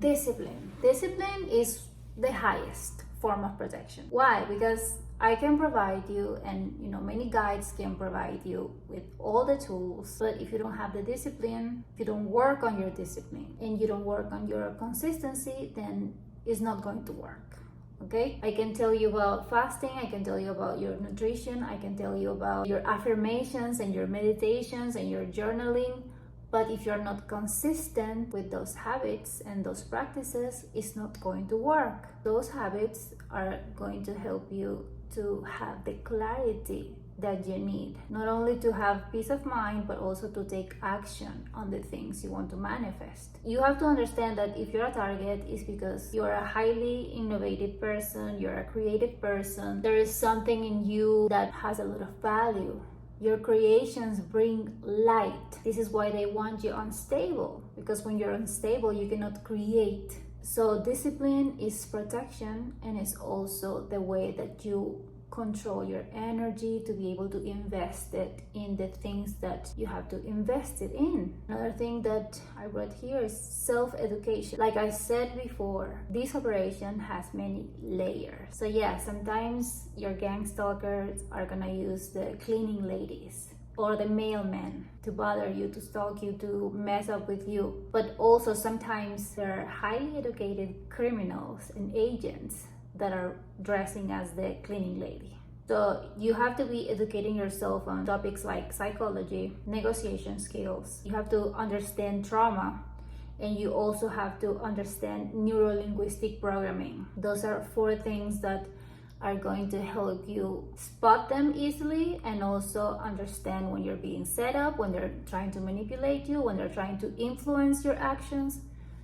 Discipline. Discipline is the highest form of protection. Why? Because I can provide you, and many guides can provide you with all the tools, but if you don't have the discipline, if you don't work on your discipline and you don't work on your consistency, then it's not going to work. Okay, I can tell you about fasting, I can tell you about your nutrition, I can tell you about your affirmations and your meditations and your journaling, but if you're not consistent with those habits and those practices, it's not going to work. Those habits are going to help you to have the clarity that you need, not only to have peace of mind, but also to take action on the things you want to manifest. You have to understand that if you're a target, it's because you're a highly innovative person, you're a creative person, there is something in you that has a lot of value. Your creations bring light. This is why they want you unstable, because when you're unstable, you cannot create. So discipline is protection, and it's also the way that you control your energy to be able to invest it in the things that you have to invest it in. Another thing that I wrote here is self-education. Like I said before, this operation has many layers. So yeah, sometimes your gang stalkers are gonna use the cleaning ladies or the mailmen to bother you, to stalk you, to mess up with you. But also sometimes there are highly educated criminals and agents that are dressing as the cleaning lady. So you have to be educating yourself on topics like psychology, negotiation skills. You have to understand trauma, and you also have to understand neuro-linguistic programming. Those are 4 things that are going to help you spot them easily, and also understand when you're being set up, when they're trying to manipulate you, when they're trying to influence your actions.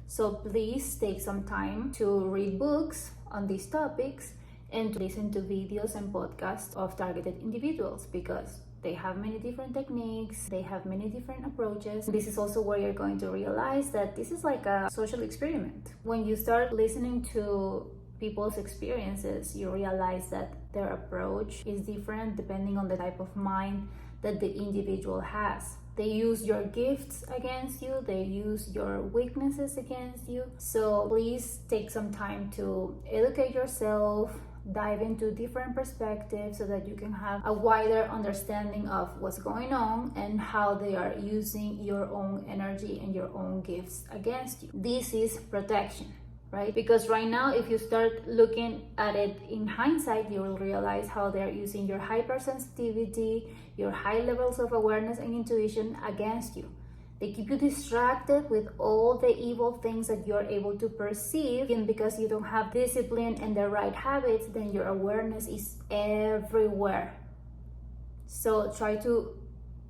So please take some time to read books on these topics and to listen to videos and podcasts of targeted individuals, because they have many different techniques, they have many different approaches. This is also where you're going to realize that this is like a social experiment. When you start listening to people's experiences, you realize that their approach is different depending on the type of mind that the individual has. They use your gifts against you, they use your weaknesses against you. So please take some time to educate yourself, dive into different perspectives so that you can have a wider understanding of what's going on and how they are using your own energy and your own gifts against you. This is protection, right? Because right now, if you start looking at it in hindsight, you will realize how they're using your hypersensitivity, your high levels of awareness and intuition against you. They keep you distracted with all the evil things that you're able to perceive, and because you don't have discipline and the right habits, then your awareness is everywhere. So try to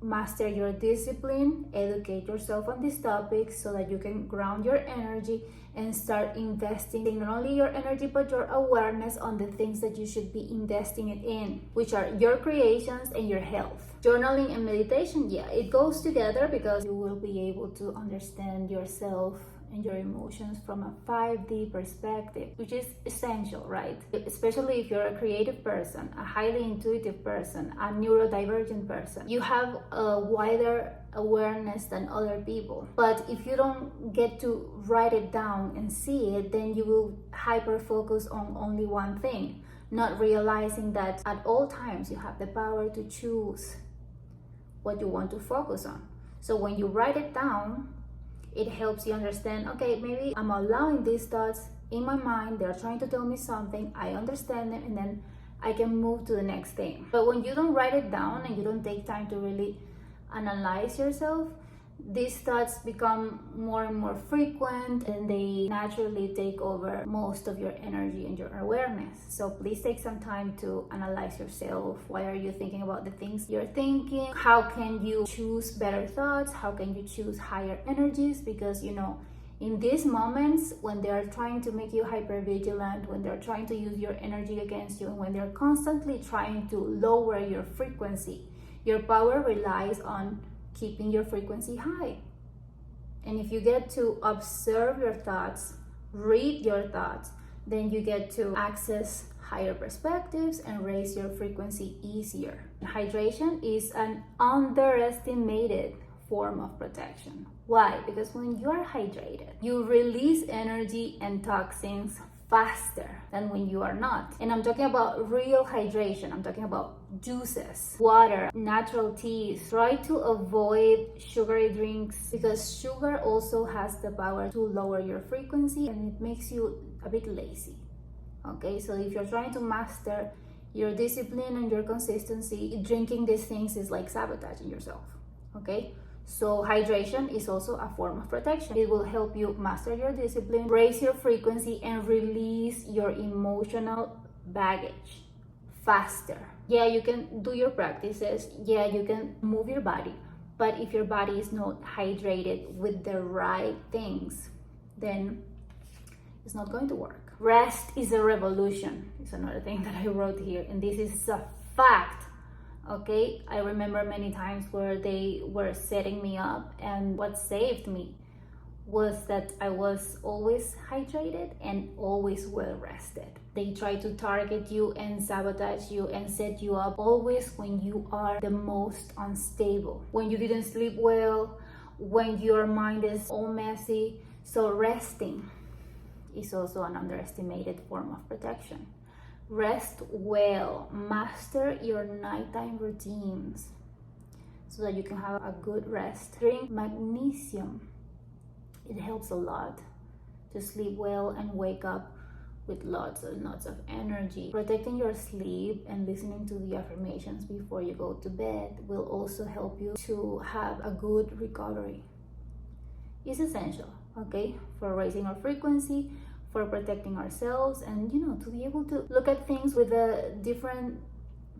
master your discipline, educate yourself on these topics so that you can ground your energy and start investing not only your energy but your awareness on the things that you should be investing it in, which are your creations and your health. Journaling and meditation, yeah, it goes together, because you will be able to understand yourself and your emotions from a 5D perspective, which is essential, right? Especially if you're a creative person, a highly intuitive person, a neurodivergent person. You have a wider awareness than other people. But if you don't get to write it down and see it, then you will hyper focus on only one thing, not realizing that at all times you have the power to choose what you want to focus on. So when you write it down, it helps you understand, okay, maybe I'm allowing these thoughts in my mind, they're trying to tell me something, I understand them, and then I can move to the next thing. But when you don't write it down and you don't take time to really analyze yourself, these thoughts become more and more frequent, and they naturally take over most of your energy and your awareness. So please take some time to analyze yourself. Why are you thinking about the things you're thinking? How can you choose better thoughts? How can you choose higher energies? Because in these moments when they're trying to make you hyper vigilant, when they're trying to use your energy against you, and when they're constantly trying to lower your frequency, your power relies on keeping your frequency high. And if you get to observe your thoughts, read your thoughts, then you get to access higher perspectives and raise your frequency easier. Hydration is an underestimated form of protection. Why? Because when you are hydrated, you release energy and toxins faster than when you are not. And I'm talking about real hydration. I'm talking about juices, water, natural teas. Try to avoid sugary drinks because sugar also has the power to lower your frequency and it makes you a bit lazy. Okay, so if you're trying to master your discipline and your consistency, drinking these things is like sabotaging yourself. Okay, so hydration is also a form of protection. It will help you master your discipline, raise your frequency, and release your emotional baggage faster. Yeah, you can do your practices. Yeah, you can move your body. But if your body is not hydrated with the right things, then it's not going to work. Rest is a revolution. It's another thing that I wrote here, and this is a fact. Okay, I remember many times where they were setting me up, and what saved me was that I was always hydrated and always well rested. They try to target you and sabotage you and set you up always when you are the most unstable, when you didn't sleep well, when your mind is all messy. So resting is also an underestimated form of protection. Rest well, master your nighttime routines so that you can have a good rest. Drink magnesium. It helps a lot to sleep well and wake up with lots and lots of energy. Protecting your sleep and listening to the affirmations before you go to bed will also help you to have a good recovery. It's essential, okay, for raising our frequency, for protecting ourselves, and to be able to look at things with a different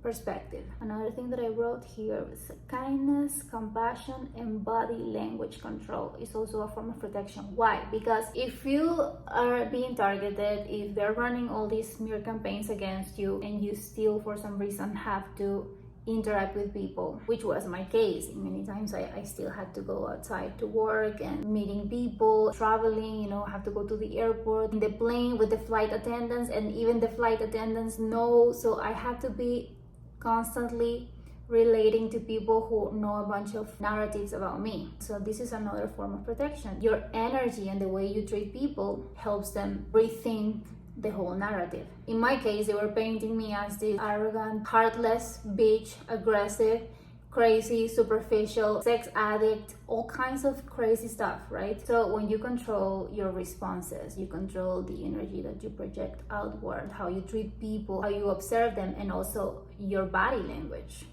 perspective. Another thing that I wrote here is kindness, compassion, and body language control is also a form of protection. Why? Because if you are being targeted, if they're running all these smear campaigns against you, and you still for some reason have to interact with people, which was my case. Many times I still had to go outside to work and meeting people, traveling, have to go to the airport, in the plane with the flight attendants, and even the flight attendants know. So I had to be constantly relating to people who know a bunch of narratives about me. So this is another form of protection. Your energy and the way you treat people helps them rethink the whole narrative. In my case, they were painting me as this arrogant, heartless, bitch, aggressive, crazy, superficial, sex addict, all kinds of crazy stuff, right? So when you control your responses, you control the energy that you project outward, how you treat people, how you observe them, and also your body language.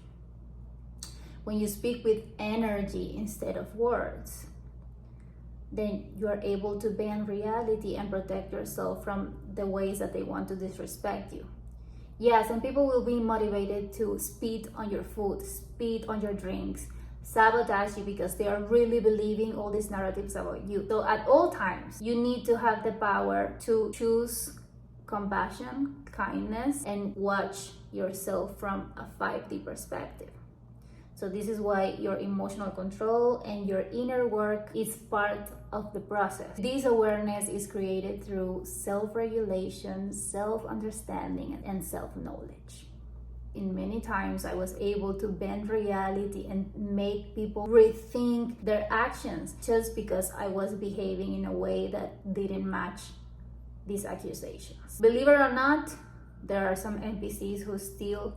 When you speak with energy instead of words, then you are able to bend reality and protect yourself from the ways that they want to disrespect you. Yeah, some people will be motivated to spit on your food, spit on your drinks, sabotage you because they are really believing all these narratives about you. So at all times, you need to have the power to choose compassion, kindness, and watch yourself from a 5D perspective. So this is why your emotional control and your inner work is part of the process. This awareness is created through self-regulation, self-understanding, and self-knowledge. In many times, I was able to bend reality and make people rethink their actions just because I was behaving in a way that didn't match these accusations. Believe it or not, there are some NPCs who still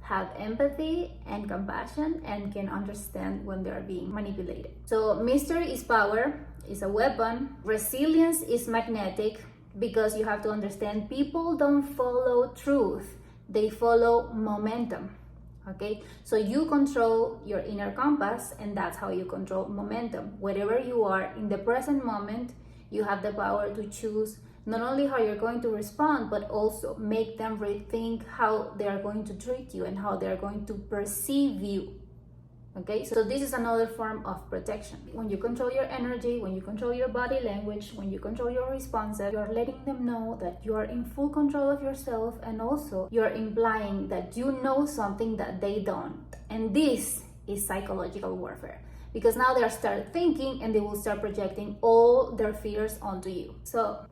have empathy and compassion and can understand when they're being manipulated. So mystery is power, is a weapon. Resilience is magnetic because you have to understand people don't follow truth, they follow momentum. Okay, so you control your inner compass, and that's how you control momentum. Wherever you are in the present moment, you have the power to choose not only how you're going to respond, but also make them rethink how they are going to treat you and how they're going to perceive you. Okay, so this is another form of protection. When you control your energy, when you control your body language, when you control your responses, you're letting them know that you are in full control of yourself, and also you're implying that you know something that they don't. And this is psychological warfare, because now they'll start thinking and they will start projecting all their fears onto you. So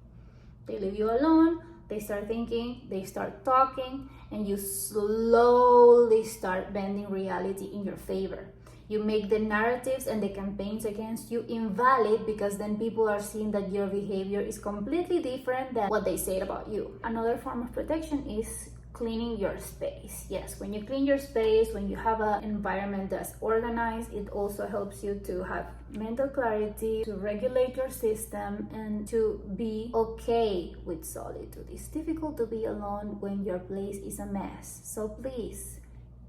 they leave you alone, they start thinking, they start talking, and you slowly start bending reality in your favor. You make the narratives and the campaigns against you invalid, because then people are seeing that your behavior is completely different than what they said about you. Another form of protection is cleaning your space. Yes, when you clean your space, when you have an environment that's organized, it also helps you to have mental clarity, to regulate your system, and to be okay with solitude. It's difficult to be alone when your place is a mess. So please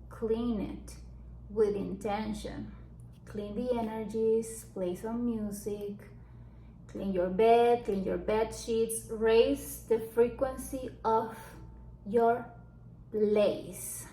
clean it with intention. Clean the energies, play some music, clean your bed, clean your bed sheets, raise the frequency of your place.